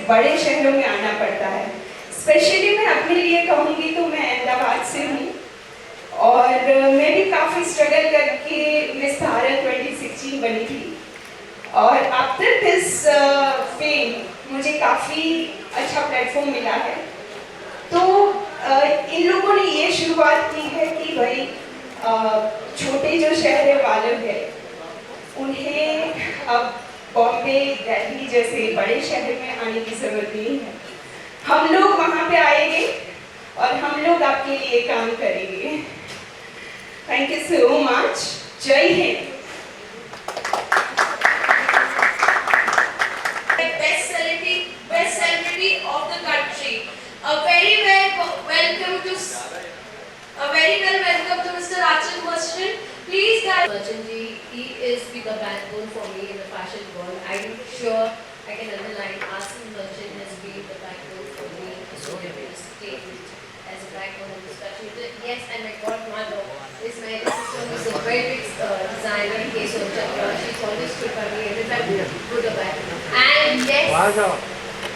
बड़े शहरों में आना पड़ता है। स्पेशली मैं अपने लिए कहूँगी तो मैं अहमदाबाद से हूँ और मैं भी काफ़ी स्ट्रगल करके मिस भारत 2016 बनी थी और आफ्टर दिस फेम मुझे काफ़ी अच्छा प्लेटफॉर्म मिला है। तो इन लोगों ने ये शुरुआत की है कि भाई छोटे जो शहर वाले हैं उन्हें अब बॉम्बे दिल्ली जैसे बड़े शहर में आने की ज़रूरत नहीं है। हम लोग वहाँ पे आएंगे और हम लोग आपके लिए काम करेंगे। Thank you so much. जय Hind. Best celebrity of the country. A very well welcome to Mr. Rachan Merchant. Please guys. Merchant ji, he is the backbone for me in the fashion world. I'm sure I can underline Asim Merchant has been the backbone for me so every state as a backbone in this fashion. Yes, and my godmother is my sister who is a very big designer in case of Chakra. She's always stood by me every time we go to back. And yes.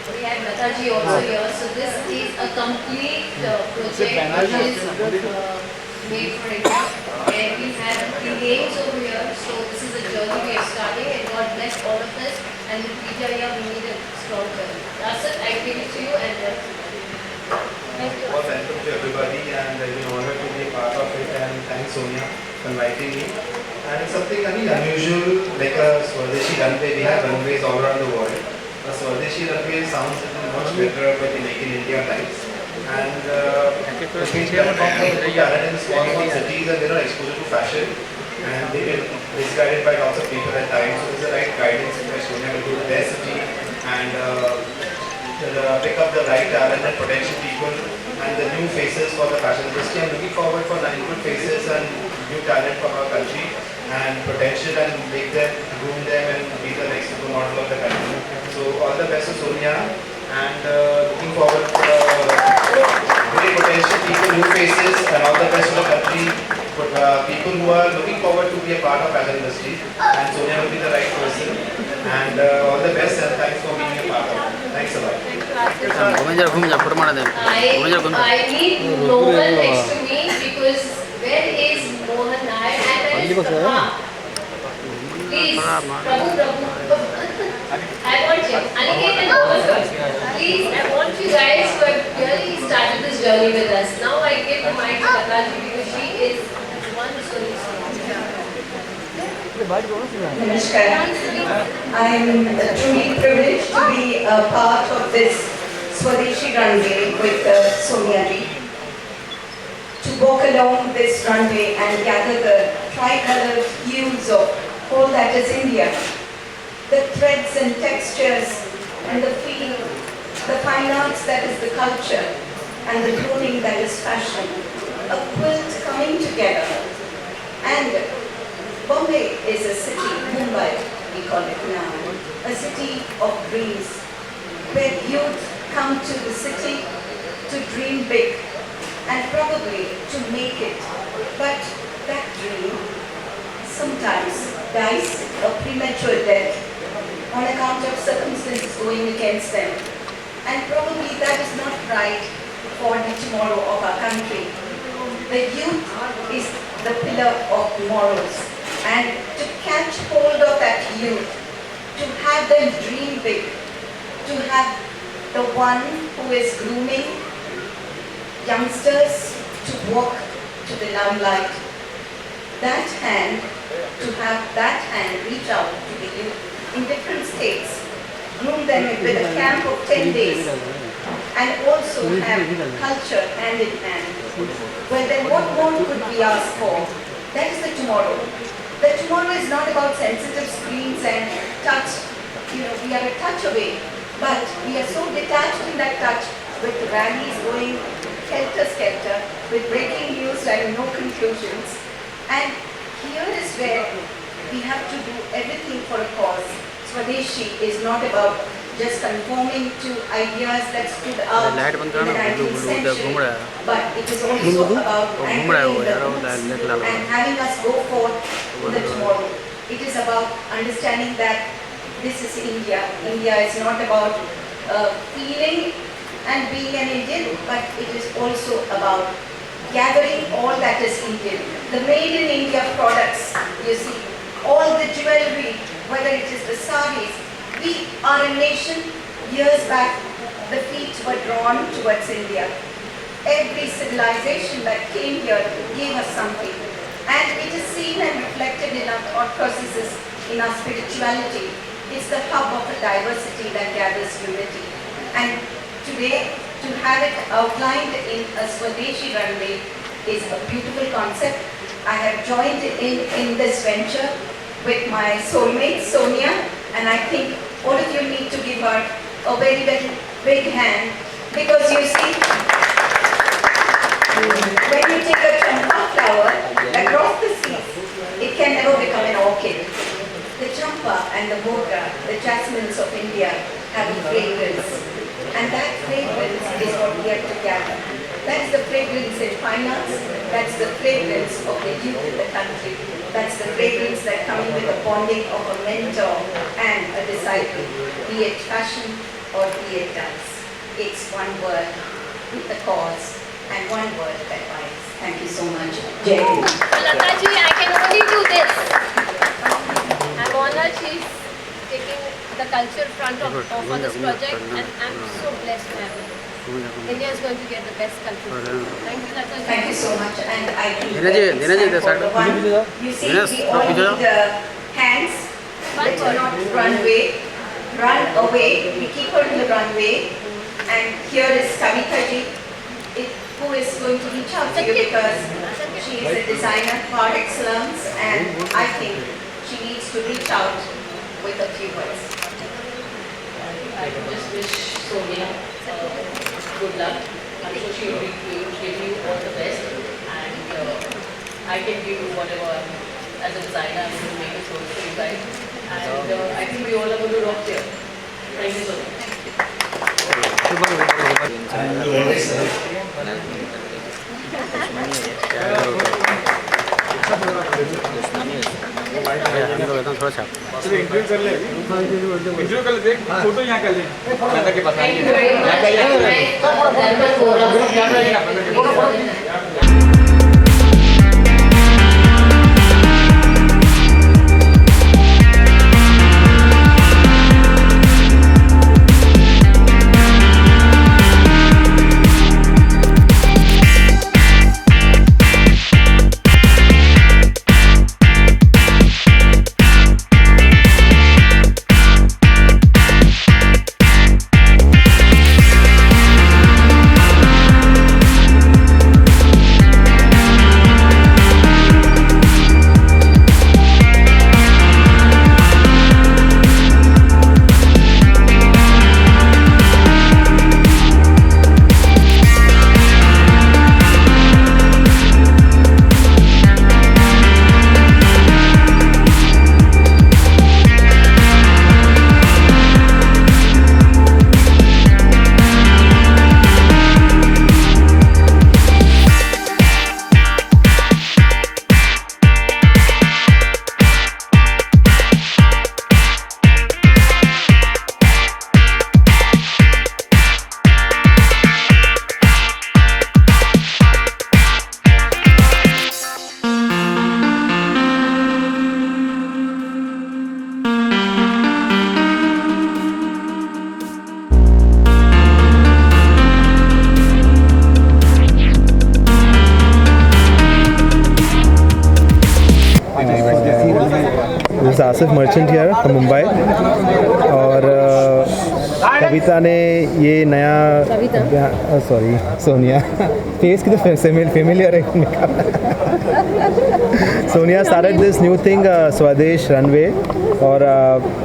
We have Lataji also here, so this is a complete project which is made for India, and we have the games over here. So this is a journey we are starting, and God bless all of us. And with Vijaya, we need a strong journey. That's it. I give it to you, and thank you. Well, thank you to everybody, and I've been honored to be a part of it. And thanks Sonia for inviting me. And it's something unusual, like a Swadeshi Runway. We have runways all around the world. A Swadeshi Runway sounds much better when you make in India types. And the things that talent in small cities and they're not exposed to fashion. And they've been misguided by lots of people at times. So there's the right guidance where Sonia will go to their city and pick up the right talent and potential people and the new faces for the fashion industry. I'm looking forward for 9 good faces and new talent from our country and potential and make them, groom them and be the next supermodel of the country. So all the best to Sonia and looking forward to great potential people, new faces and all the best to the country. But people who are looking forward to be a part of fashion industry and Sonia will be the right person and all the best and thanks for being a part of it. Thanks a lot. I need Mohan next to me because where is Mohan Nair and please, Prabhu. I want you, Aniket and Mohan. Please, I want you guys who have really started this journey with us. Now I give the mic to Lataji because she is one story. Namaskar. I am truly privileged to be a part of this Swadeshi Runway with Sonia ji. To walk along this runway and gather the tricolored hues of all that is India. The threads and textures and the feel, the fine arts that is the culture and the clothing that is fashion. A quilt coming together. And Bombay is a city, Mumbai we call it now, a city of dreams where youth come to the city to dream big and probably to make it. But that dream sometimes dies a premature death on account of circumstances going against them. And probably that is not right for the tomorrow of our country. The youth is the pillar of morals. And to catch hold of that youth, to have them dream big, to have the one who is grooming youngsters to walk to the limelight, that hand, to have that hand reach out to the youth in different states, groom them with a camp of 10 days, and also have culture hand in hand. Well then what more could we ask for? That is the tomorrow. The tomorrow is not about sensitive screens and touch. We are a touch away, but we are so detached in that touch with rallies going helter-skelter, with breaking news and no conclusions. And here is where we have to do everything for a cause. Swadeshi is not about just conforming to ideas that stood out in the 19th century, but it is also about anchoring the roots and having us go forth to the tomorrow. It is about understanding that this is India. India is not about feeling and being an Indian, but it is also about gathering all that is Indian. The made in India products, you see, all the jewelry, whether it is the saris. We are a nation, years back, the feet were drawn towards India. Every civilization that came here gave us something. And it is seen and reflected in our thought processes, in our spirituality. It's the hub of a diversity that gathers unity. And today, to have it outlined in a Swadeshi Runway is a beautiful concept. I have joined in this venture with my soulmate, Sonia, and I think all of you need to give her a very, very big hand, because you see, when you take a champa flower across the seas, it can never become an orchid. The champa and the mogra, the jasmines of India, have a fragrance, and that fragrance is what we have to gather. That's the fragrance in fine arts, that's the fragrance of the youth in the country, that's the fragrance that comes with the bonding of a mentor and a disciple, be it fashion or be it dance. It's one word with the cause and one word that binds. Thank you so much. Jai Hind. Lataji, I can only do this. I'm honored she's taking the culture front of for this project, and I'm so blessed to have her. India is going to get the best culture. Thank you, Lataji. Thank you so much, and I think Dina, you see, we all need hands. Let her not run away. We keep her in the runway. And here is Kavita ji, who is going to reach out to you because she is a designer par excellence, and I think she needs to reach out with a few words. I just wish Sonia good luck. I'm sure she will give you all the best, and I can give you whatever as a designer. I'm going to make it work for you guys, and I think we all are going to rock here. Thank you so much. थोड़ा सा interview कर ले देख photo यहाँ कर ले के पास Thank you very much. This is Asif Merchant here from Mumbai और कविता ने ये नया सॉरी सोनिया फेस की तो फेमिलियर है Sonia started this new thing Swadeshi Runway और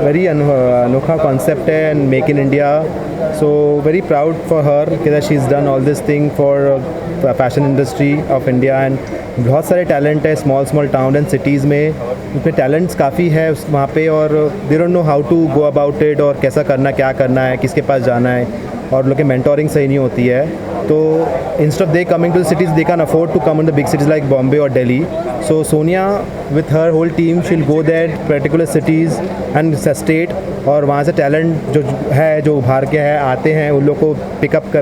very अनोखा concept है and make in India, so very proud for her that she's done all this thing for fashion industry of India and बहुत सारे talent है small town and cities में, उसमें talents काफ़ी है वहाँ पे और they don't know how to go about it और कैसा करना क्या करना है किसके पास जाना है और लोग की मेंटोरिंग सही नहीं होती है So instead of they coming to the cities, they can afford to come in the big cities like Bombay or Delhi. So Sonia with her whole team, she'll go there particular cities and state, और वहाँ से talent जो उभार के है आते हैं उन लोग को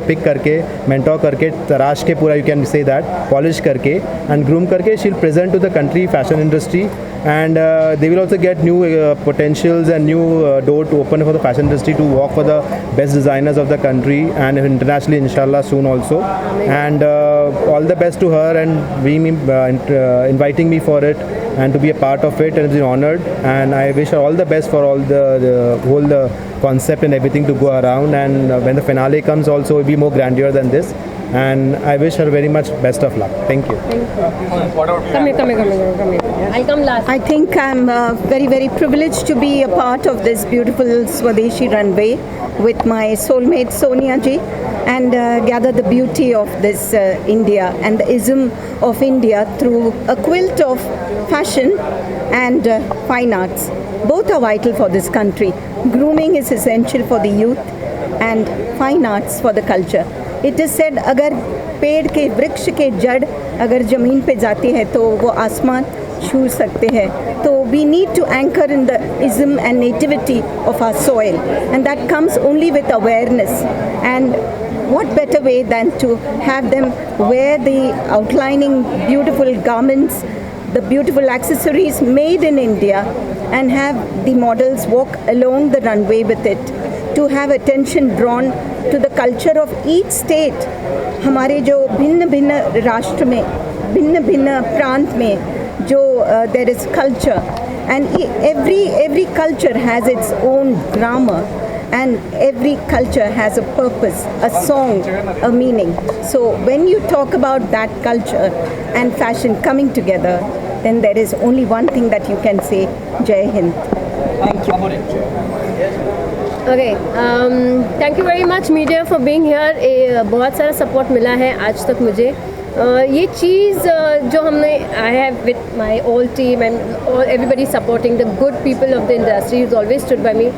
पिक करके मेंटोर करके तराश के पूरा, you can say that, polish करके एंड ग्रूम करके she will present to the country fashion industry, and they will also get new potentials and new door to open for the fashion industry to walk for the best designers of the country and internationally inshallah soon also. And all the best to her and inviting me for it and to be a part of it, and it's been honored, and I wish her all the best for all the whole concept and everything to go around, and when the finale comes also it will be more grandeur than this, and I wish her very much best of luck. Thank you. Come here. I'll come last. I think I'm very, very privileged to be a part of this beautiful Swadeshi Runway with my soulmate Sonia ji, and gather the beauty of this India and the ism of India through a quilt of fashion and fine arts. Both are vital for this country. Grooming is essential for the youth and fine arts for the culture. It is said अगर पेड़ के वृक्ष के जड़ अगर ज़मीन पे जाती है तो वो आसमान छू सकते हैं. तो we need to anchor in the ism and nativity of our soil, and that comes only with awareness. And what better way than to have them wear the outlining beautiful garments, the beautiful accessories made in India, and have the models walk along the runway with it, to have attention drawn to the culture of each state. हमारे जो भिन्न भिन्न राष्ट्र में, भिन्न भिन्न प्रांत में जो there is culture, and every culture has its own grammar, and every culture has a purpose, a song, a meaning. So when you talk about that culture and fashion coming together, then there is only one thing that you can say: Jai Hind. Thank you. Okay, thank you very much media for being here. बहुत सारा support मिला है आज तक मुझे. ये चीज़ जो हमने I have with my whole team and all everybody supporting the good people of the industry who's always stood by me.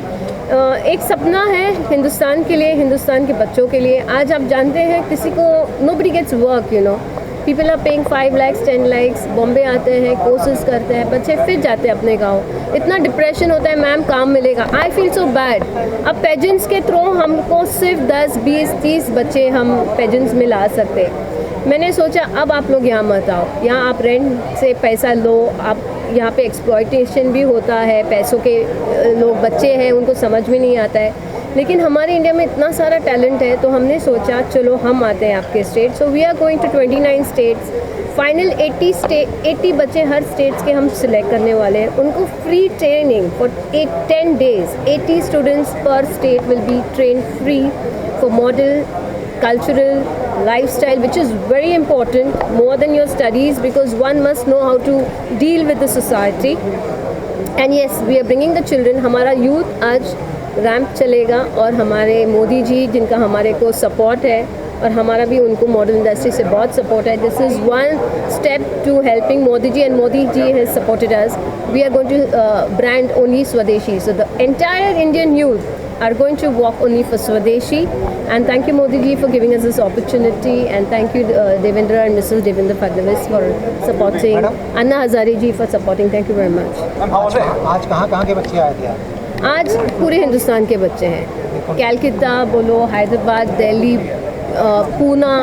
एक सपना है हिंदुस्तान के लिए, हिंदुस्तान के बच्चों के लिए. आज आप जानते हैं किसी को nobody gets work, you know. People are paying 5 lakhs, 10 lakhs, Bombay आते हैं, कोर्सेज करते हैं, बच्चे फिर जाते हैं अपने गांव. इतना डिप्रेशन होता है, मैम काम मिलेगा. I feel so bad. अब पेजेंट्स के थ्रू हमको सिर्फ 10, 20, 30 बच्चे हम पेजेंट्स में ला सकते हैं. मैंने सोचा अब आप लोग यहाँ मत आओ, यहाँ आप रेंट से पैसा लो. आप यहाँ पे एक्सप्लॉयटेशन भी होता है, पैसों के लोग बच्चे हैं उनको समझ में नहीं आता है. लेकिन हमारे इंडिया में इतना सारा टैलेंट है, तो हमने सोचा चलो हम आते हैं आपके state. So we are going to 29 states. Final 80 बच्चे हर स्टेट्स के हम सिलेक्ट करने वाले हैं. उनको free training for 10 days. 80 students per state will be train free for model, cultural, lifestyle, which is very important more than your studies, because one must know how to deal with the society. And yes, we are bringing the children. हमारा youth आज ramp चलेगा, और हमारे मोदी जी जिनका हमारे को support है, और हमारा भी उनको मॉडल इंडस्ट्री से बहुत सपोर्ट है. This is one step to helping Modi ji, and Modi ji has supported us. We are going to brand only swadeshi. So the entire Indian youth are going to walk only for Swadeshi, and thank you Modi ji for giving us this opportunity, and thank you Devendra and Mrs. Devendra Fadnavis for supporting, Anna Hazare ji for supporting. Thank you very much. आज कहाँ के बच्चे आए थे? आज पूरे हिंदुस्तान के बच्चे हैं. कैलकाता बोलो, हैदराबाद, दिल्ली, पूना,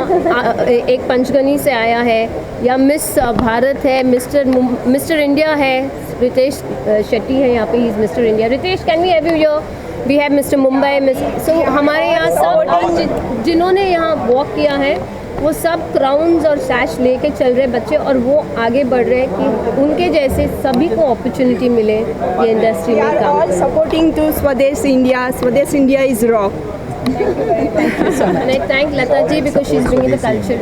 एक पंचगनी से आया है, या मिस भारत है, मिस्टर इंडिया है, रितेश शेट्टी है यहाँ पे, he is mister India. Ritesh, can we have you here? We have mister Mumbai. So हमारे यहाँ सब जिन्होंने यहाँ वॉक किया है वो सब क्राउन्स और सैश लेके चल रहे बच्चे, और वो आगे बढ़ रहे हैं कि उनके जैसे सभी को अपॉर्चुनिटी मिले ये इंडस्ट्री में काम करने. Supporting to Swadesh India. Swadesh India is raw. And I thank Lata ji because she's bringing the culture.